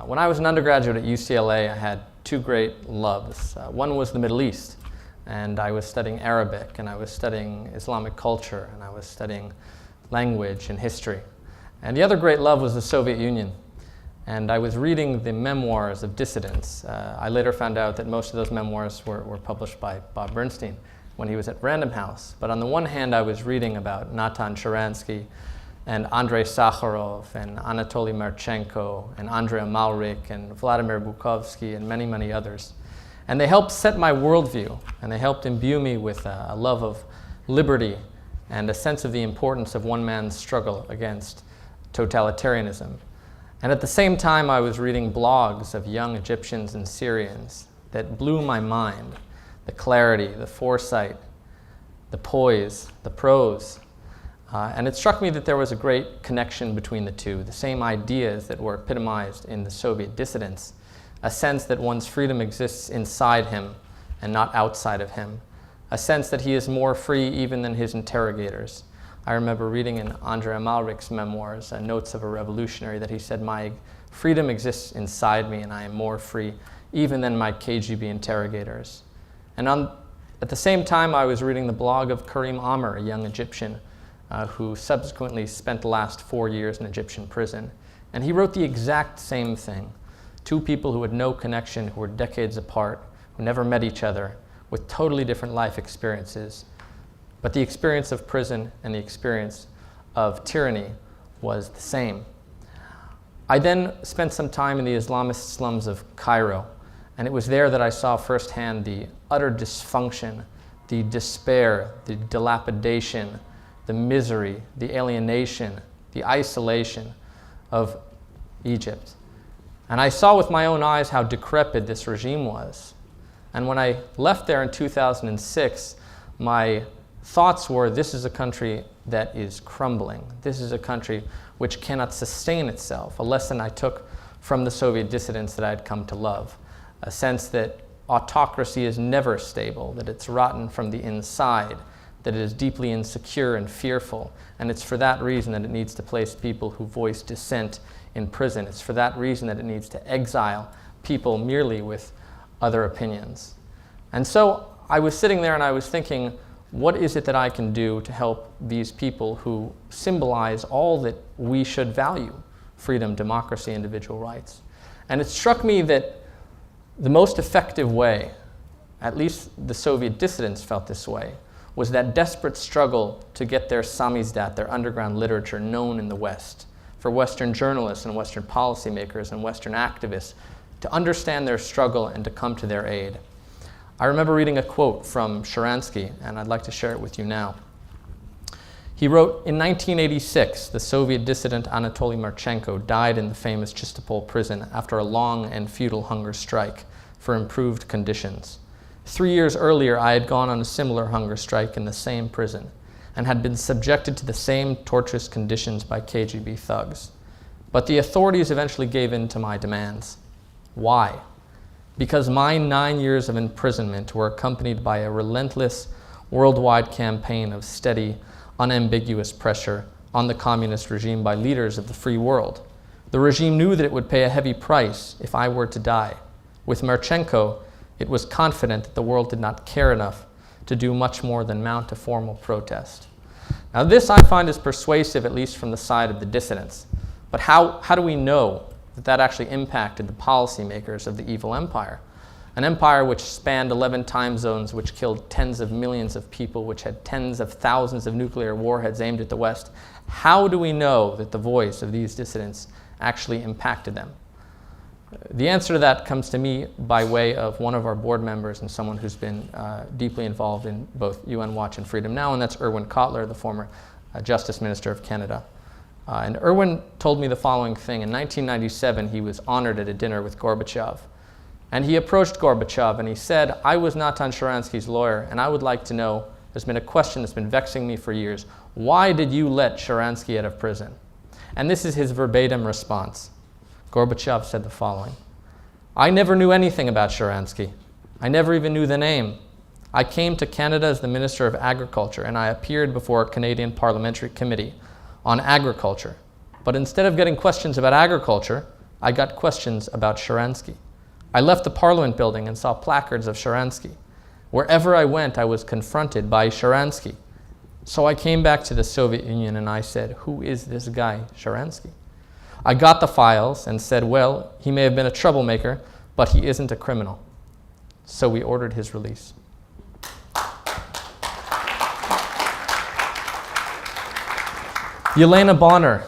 When I was an undergraduate at UCLA, I had two great loves. One was the Middle East, and I was studying Arabic, and I was studying Islamic culture, and I was studying language and history. And the other great love was the Soviet Union. And I was reading the memoirs of dissidents. I later found out that most of those memoirs were published by Bob Bernstein when he was at Random House. But on the one hand, I was reading about Natan Sharansky and Andrei Sakharov and Anatoly Marchenko and Andrei Amalrik and Vladimir Bukovsky and many, many others. And they helped set my worldview, and they helped imbue me with a love of liberty and a sense of the importance of one man's struggle against totalitarianism. And at the same time, I was reading blogs of young Egyptians and Syrians that blew my mind. The clarity, the foresight, the poise, the prose. And it struck me that there was a great connection between the two, the same ideas that were epitomized in the Soviet dissidents, a sense that one's freedom exists inside him and not outside of him, a sense that he is more free even than his interrogators. I remember reading in Andrei Amalrik's memoirs, Notes of a Revolutionary, that he said, "My freedom exists inside me and I am more free even than my KGB interrogators." And at the same time, I was reading the blog of Karim Amr, a young Egyptian who subsequently spent the last 4 years in Egyptian prison. And he wrote the exact same thing. Two people who had no connection, who were decades apart, who never met each other, with totally different life experiences. But the experience of prison and the experience of tyranny was the same. I then spent some time in the Islamist slums of Cairo, and it was there that I saw firsthand the utter dysfunction, the despair, the dilapidation, the misery, the alienation, the isolation of Egypt. And I saw with my own eyes how decrepit this regime was. And when I left there in 2006, my thoughts were, this is a country that is crumbling. This is a country which cannot sustain itself, a lesson I took from the Soviet dissidents that I had come to love, a sense that autocracy is never stable, that it's rotten from the inside, that it is deeply insecure and fearful, and it's for that reason that it needs to place people who voice dissent in prison. It's for that reason that it needs to exile people merely with other opinions. And so I was sitting there and I was thinking, what is it that I can do to help these people who symbolize all that we should value? Freedom, democracy, individual rights. And it struck me that the most effective way, at least the Soviet dissidents felt this way, was that desperate struggle to get their samizdat, their underground literature, known in the West, for Western journalists and Western policymakers and Western activists to understand their struggle and to come to their aid. I remember reading a quote from Sharansky, and I'd like to share it with you now. He wrote, "In 1986, the Soviet dissident Anatoly Marchenko died in the famous Chistopol prison after a long and futile hunger strike for improved conditions. 3 years earlier, I had gone on a similar hunger strike in the same prison and had been subjected to the same torturous conditions by KGB thugs. But the authorities eventually gave in to my demands. Why? Because my 9 years of imprisonment were accompanied by a relentless worldwide campaign of steady, unambiguous pressure on the communist regime by leaders of the free world. The regime knew that it would pay a heavy price if I were to die. With Marchenko, it was confident that the world did not care enough to do much more than mount a formal protest." Now this I find is persuasive, at least from the side of the dissidents. But how do we know that actually impacted the policymakers of the evil empire? An empire which spanned 11 time zones, which killed tens of millions of people, which had tens of thousands of nuclear warheads aimed at the West. How do we know that the voice of these dissidents actually impacted them? The answer to that comes to me by way of one of our board members and someone who's been deeply involved in both UN Watch and Freedom Now, and that's Irwin Cotler, the former Justice Minister of Canada. And Irwin told me the following thing. In 1997, he was honored at a dinner with Gorbachev. And he approached Gorbachev and he said, "I was Natan Sharansky's lawyer, and I would like to know, there's been a question that's been vexing me for years. Why did you let Sharansky out of prison?" And this is his verbatim response. Gorbachev said the following: "I never knew anything about Sharansky. I never even knew the name. I came to Canada as the Minister of Agriculture, and I appeared before a Canadian Parliamentary Committee on agriculture. But instead of getting questions about agriculture, I got questions about Sharansky. I left the Parliament building and saw placards of Sharansky. Wherever I went, I was confronted by Sharansky. So I came back to the Soviet Union and I said, who is this guy, Sharansky? I got the files and said, well, he may have been a troublemaker, but he isn't a criminal. So we ordered his release. Yelena Bonner,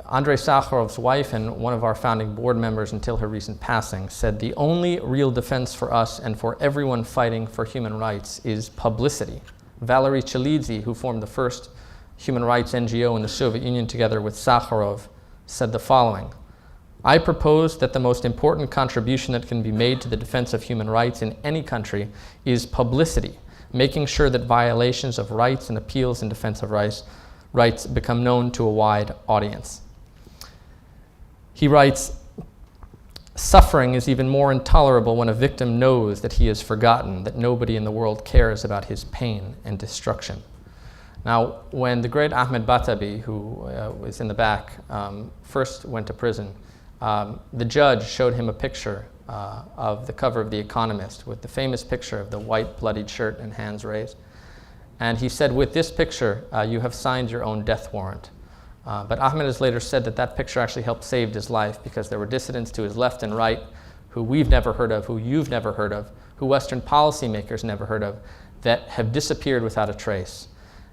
Andrei Sakharov's wife and one of our founding board members until her recent passing, said the only real defense for us and for everyone fighting for human rights is publicity. Valery Chalidze, who formed the first human rights NGO in the Soviet Union together with Sakharov, said the following: I propose that the most important contribution that can be made to the defense of human rights in any country is publicity, making sure that violations of rights and appeals in defense of rights become known to a wide audience. He writes, suffering is even more intolerable when a victim knows that he is forgotten, that nobody in the world cares about his pain and destruction. Now, when the great Ahmed Batabi, who was in the back, first went to prison, the judge showed him a picture of the cover of The Economist with the famous picture of the white bloodied shirt and hands raised. And he said, with this picture, you have signed your own death warrant. But Ahmed has later said that that picture actually helped save his life because there were dissidents to his left and right who we've never heard of, who you've never heard of, who Western policymakers never heard of, that have disappeared without a trace.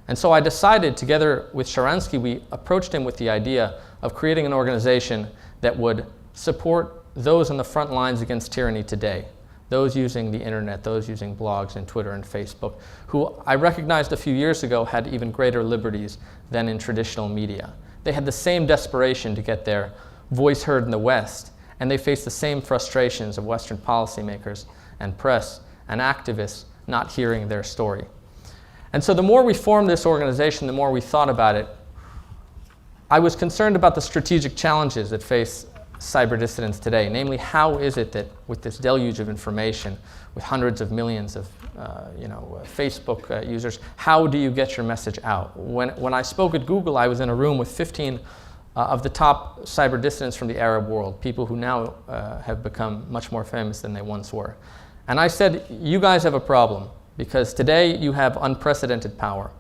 And so I decided, together with Sharansky, we approached him with the idea of creating an organization that would support those on the front lines against tyranny today, those using the internet, those using blogs and Twitter and Facebook, who I recognized a few years ago had even greater liberties than in traditional media. They had the same desperation to get their voice heard in the West, and they faced the same frustrations of Western policymakers and press and activists not hearing their story. And so the more we formed this organization, the more we thought about it, I was concerned about the strategic challenges that face cyber dissidents today. Namely, how is it that with this deluge of information, with hundreds of millions of Facebook users, how do you get your message out? When I spoke at Google, I was in a room with 15 of the top cyber dissidents from the Arab world, people who now have become much more famous than they once were. And I said, you guys have a problem, because today you have unprecedented power.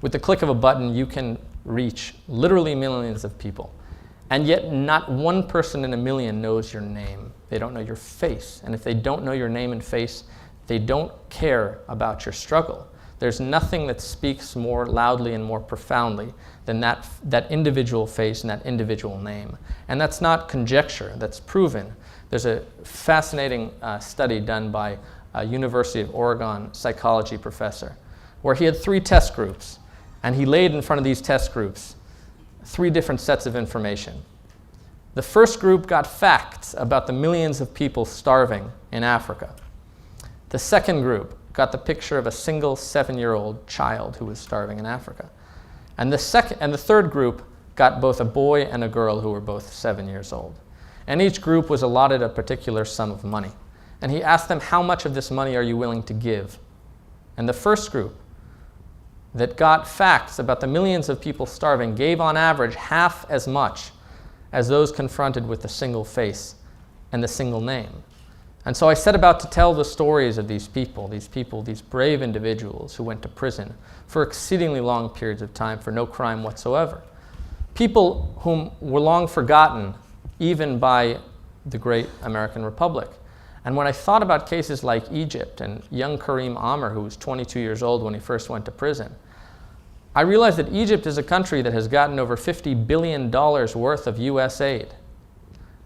With the click of a button, you can reach literally millions of people. And yet not one person in a million knows your name. They don't know your face. And if they don't know your name and face, they don't care about your struggle. There's nothing that speaks more loudly and more profoundly than that individual face and that individual name. And that's not conjecture, that's proven. There's a fascinating study done by a University of Oregon psychology professor, where he had 3 test groups, and he laid in front of these test groups 3 different sets of information. The first group got facts about the millions of people starving in Africa. The second group got the picture of a single 7-year-old child who was starving in Africa. And the third group got both a boy and a girl who were both 7 years old. And each group was allotted a particular sum of money. And he asked them, how much of this money are you willing to give? And the first group that got facts about the millions of people starving gave on average half as much as those confronted with the single face and the single name. And so I set about to tell the stories of these brave individuals who went to prison for exceedingly long periods of time for no crime whatsoever. People whom were long forgotten even by the great American Republic. And when I thought about cases like Egypt and young Karim Amr, who was 22 years old when he first went to prison, I realized that Egypt is a country that has gotten over $50 billion worth of US aid.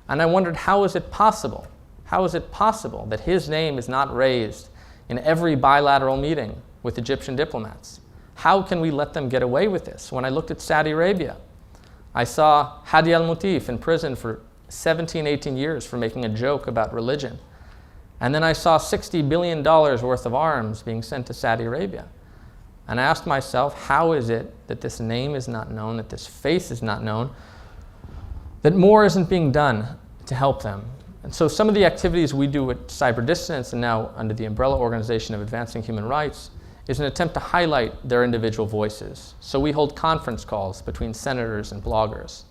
And I wondered, how is it possible? How is it possible that his name is not raised in every bilateral meeting with Egyptian diplomats? How can we let them get away with this? When I looked at Saudi Arabia, I saw Hadi al-Mutif in prison for 17, 18 years for making a joke about religion. And then I saw $60 billion worth of arms being sent to Saudi Arabia. And I asked myself, how is it that this name is not known, that this face is not known, that more isn't being done to help them? And so some of the activities we do with cyber dissidents, and now under the umbrella organization of Advancing Human Rights, is an attempt to highlight their individual voices. So we hold conference calls between senators and bloggers.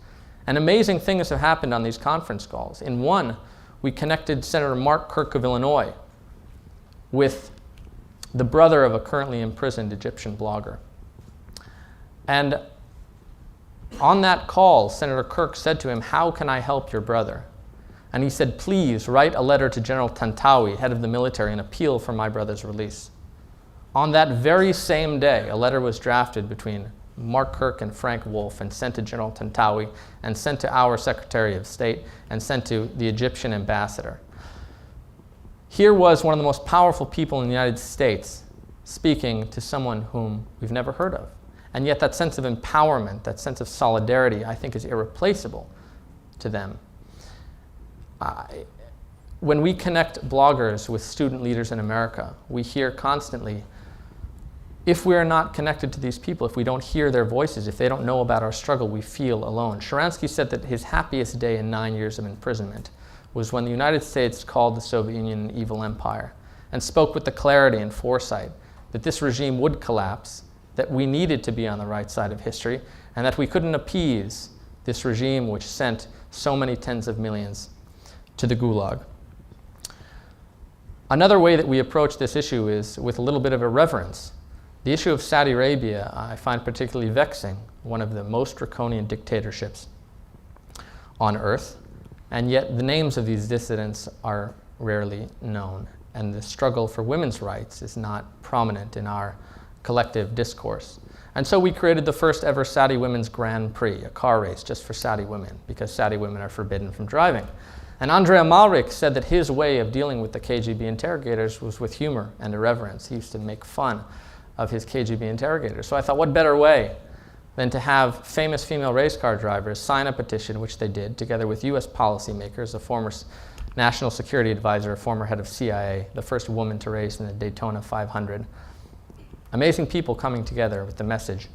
And amazing things have happened on these conference calls. In one, we connected Senator Mark Kirk of Illinois with the brother of a currently imprisoned Egyptian blogger. And on that call, Senator Kirk said to him, "How can I help your brother?" And he said, "Please write a letter to General Tantawi, head of the military, and appeal for my brother's release." On that very same day, a letter was drafted between Mark Kirk and Frank Wolf and sent to General Tantawi and sent to our Secretary of State and sent to the Egyptian ambassador. Here was one of the most powerful people in the United States speaking to someone whom we've never heard of. And yet that sense of empowerment, that sense of solidarity, I think is irreplaceable to them. When we connect bloggers with student leaders in America, we hear constantly, if we are not connected to these people, if we don't hear their voices, if they don't know about our struggle, we feel alone. Sharansky said that his happiest day in 9 years of imprisonment was when the United States called the Soviet Union an evil empire and spoke with the clarity and foresight that this regime would collapse, that we needed to be on the right side of history, and that we couldn't appease this regime which sent so many tens of millions to the Gulag. Another way that we approach this issue is with a little bit of irreverence. The issue of Saudi Arabia I find particularly vexing, one of the most draconian dictatorships on earth, and yet the names of these dissidents are rarely known, and the struggle for women's rights is not prominent in our collective discourse. And so we created the first ever Saudi Women's Grand Prix, a car race just for Saudi women, because Saudi women are forbidden from driving. And Andrea Malrik said that his way of dealing with the KGB interrogators was with humor and irreverence. He used to make fun of his KGB interrogators. So I thought, what better way than to have famous female race car drivers sign a petition, which they did, together with US policymakers, a former national security advisor, a former head of CIA, the first woman to race in the Daytona 500. Amazing people coming together with the message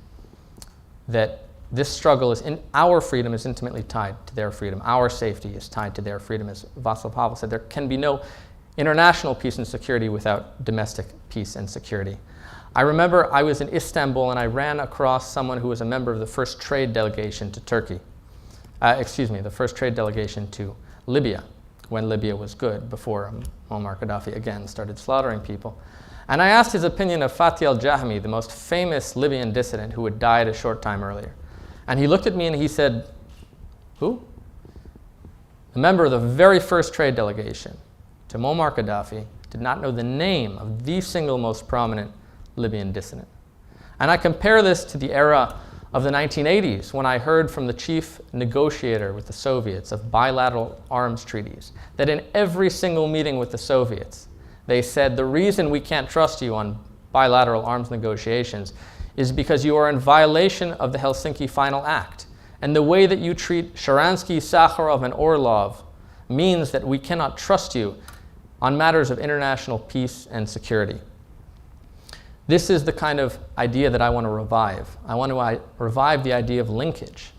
that this struggle our freedom is intimately tied to their freedom. Our safety is tied to their freedom. As Václav Havel said, there can be no international peace and security without domestic peace and security. I remember I was in Istanbul and I ran across someone who was a member of the first trade delegation to Turkey. The first trade delegation to Libya, when Libya was good, before Muammar Gaddafi again started slaughtering people. And I asked his opinion of Fatih al-Jahmi, the most famous Libyan dissident who had died a short time earlier. And he looked at me and he said, "Who?" A member of the very first trade delegation to Muammar Gaddafi did not know the name of the single most prominent Libyan dissident. And I compare this to the era of the 1980s, when I heard from the chief negotiator with the Soviets of bilateral arms treaties that in every single meeting with the Soviets, they said, the reason we can't trust you on bilateral arms negotiations is because you are in violation of the Helsinki Final Act. And the way that you treat Sharansky, Sakharov, and Orlov means that we cannot trust you on matters of international peace and security. This is the kind of idea that I want to revive. I want to revive the idea of linkage.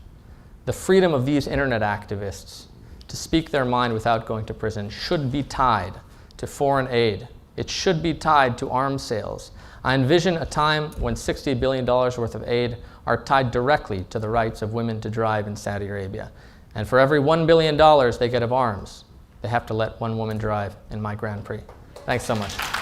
The freedom of these internet activists to speak their mind without going to prison should be tied to foreign aid. It should be tied to arms sales. I envision a time when $60 billion worth of aid are tied directly to the rights of women to drive in Saudi Arabia. And for every $1 billion they get of arms, they have to let one woman drive in my Grand Prix. Thanks so much.